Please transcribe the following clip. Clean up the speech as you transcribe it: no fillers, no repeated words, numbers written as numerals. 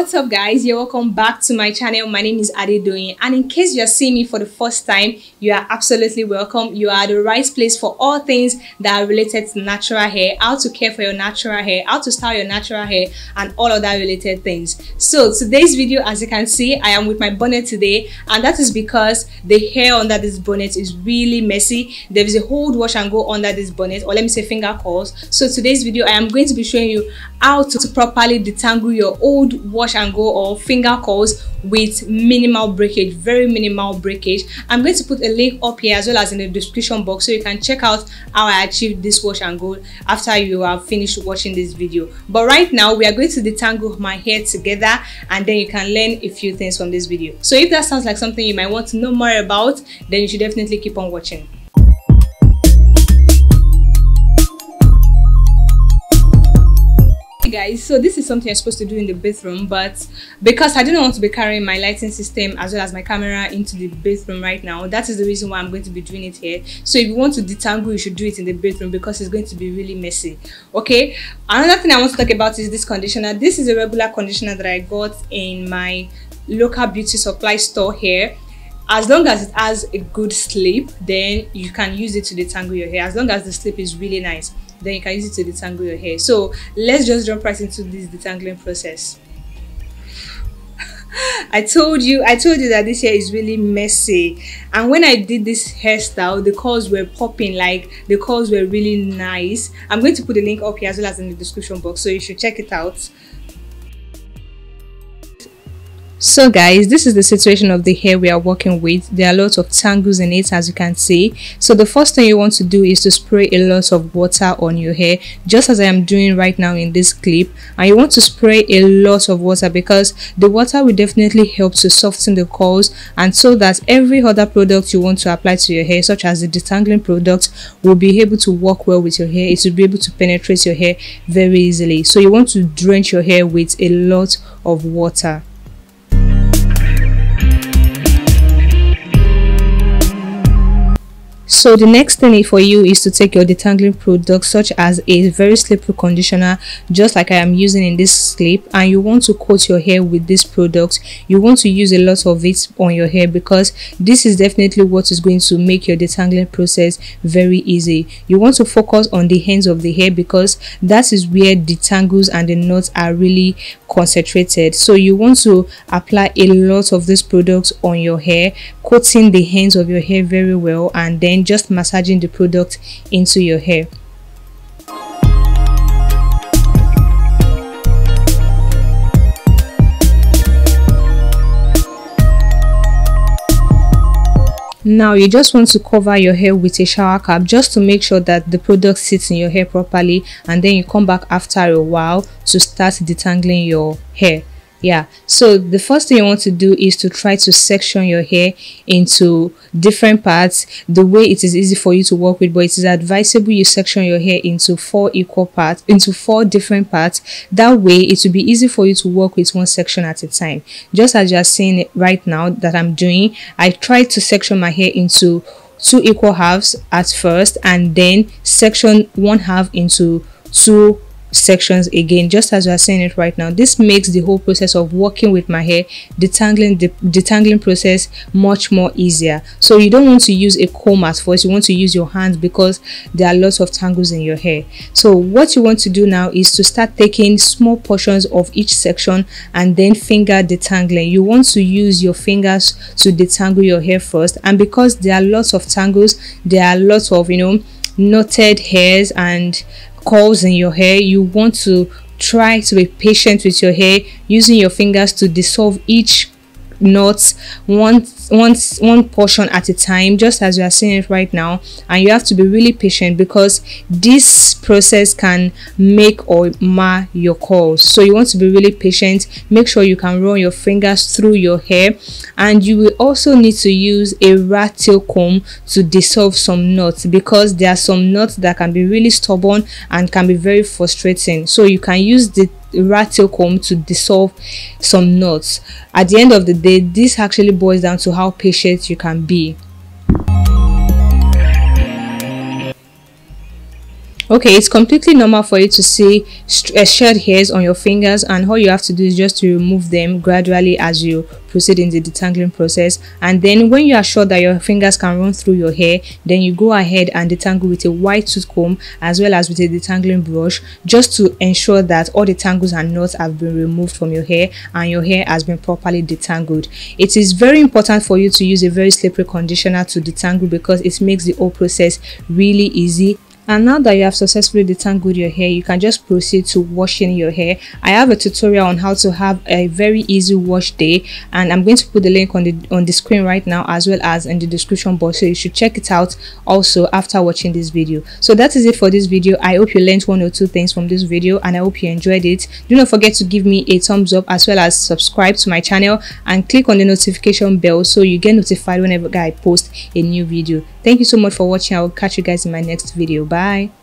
What's up guys, you're welcome back to my channel. My name is Adedoyin, and in case you're seeing me for the first time, you are absolutely welcome. You are at the right place for all things that are related to natural hair, how to care for your natural hair, how to style your natural hair, and all other related things. So today's video, as you can see, I am with my bonnet today, and that is because the hair under this bonnet is really messy. There is a hold wash and go under this bonnet, or let me say finger curls. So today's video, I am going to be showing you how to properly detangle your old wash and go or finger curls with minimal breakage, very minimal breakage. I'm going to put a link up here as well as in the description box so you can check out how I achieved this wash and go after you have finished watching this video. But right now we are going to detangle my hair together, and then you can learn a few things from this video. So if that sounds like something you might want to know more about, then you should definitely keep on watching. Guys, so this is something you're supposed to do in the bathroom, but because I didn't want to be carrying my lighting system as well as my camera into the bathroom right now, that is the reason why I'm going to be doing it here. So if you want to detangle, you should do it in the bathroom because it's going to be really messy. Okay, another thing I want to talk about is this conditioner. This is a regular conditioner that I got in my local beauty supply store here. As long as it has a good slip, then you can use it to detangle your hair. As long as the slip is really nice, then you can use it to detangle your hair. So let's just jump right into this detangling process. I told you that this hair is really messy, and when I did this hairstyle, the curls were popping, like the curls were really nice. I'm going to put the link up here as well as in the description box, so you should check it out. So guys, this is the situation of the hair we are working with. There are lots of tangles in it, as you can see. So the first thing you want to do is to spray a lot of water on your hair, just as I am doing right now in this clip. And you want to spray a lot of water because the water will definitely help to soften the curls, and so that every other product you want to apply to your hair, such as the detangling product, will be able to work well with your hair. It will be able to penetrate your hair very easily. So you want to drench your hair with a lot of water. So the next thing for you is to take your detangling product, such as a very slippery conditioner, just like I am using in this clip, and you want to coat your hair with this product. You want to use a lot of it on your hair because this is definitely what is going to make your detangling process very easy. You want to focus on the ends of the hair because that is where the tangles and the knots are really concentrated. So you want to apply a lot of this product on your hair, coating the ends of your hair very well, and then just massaging the product into your hair. Now you just want to cover your hair with a shower cap just to make sure that the product sits in your hair properly, and then you come back after a while to start detangling your hair. Yeah, so the first thing you want to do is to try to section your hair into different parts the way it is easy for you to work with, but it is advisable you section your hair into 4 different parts. That way it will be easy for you to work with one section at a time. Just as you are seeing it right now that I'm doing, I tried to section my hair into 2 equal halves at first, and then section 1 half into 2 sections again, just as we are saying it right now. This makes the whole process of working with my hair, detangling process, much more easier. So you don't want to use a comb at first, you want to use your hands because there are lots of tangles in your hair. So what you want to do now is to start taking small portions of each section and then finger detangling. You want to use your fingers to detangle your hair first, and because there are lots of tangles, there are lots of knotted hairs and curls in your hair, you want to try to be patient with your hair, using your fingers to dissolve each knot one portion at a time, just as you are seeing it right now. And you have to be really patient because this process can make or mar your curls. So you want to be really patient. Make sure you can run your fingers through your hair, and you will also need to use a rat tail comb to dissolve some knots, because there are some knots that can be really stubborn and can be very frustrating. So you can use the rat tail comb to dissolve some knots. At the end of the day, this actually boils down to how patient you can be. Okay, it's completely normal for you to see shed hairs on your fingers, and all you have to do is just to remove them gradually as you proceed in the detangling process. And then when you are sure that your fingers can run through your hair, then you go ahead and detangle with a white tooth comb as well as with a detangling brush, just to ensure that all the tangles and knots have been removed from your hair and your hair has been properly detangled. It is very important for you to use a very slippery conditioner to detangle because it makes the whole process really easy. And now that you have successfully detangled your hair, you can just proceed to washing your hair. I have a tutorial on how to have a very easy wash day, and I'm going to put the link on the screen right now as well as in the description box, so you should check it out also after watching this video. So that is it for this video. I hope you learned one or two things from this video and I hope you enjoyed it. Do not forget to give me a thumbs up as well as subscribe to my channel and click on the notification bell so you get notified whenever I post a new video. Thank you so much for watching. I will catch you guys in my next video. Bye.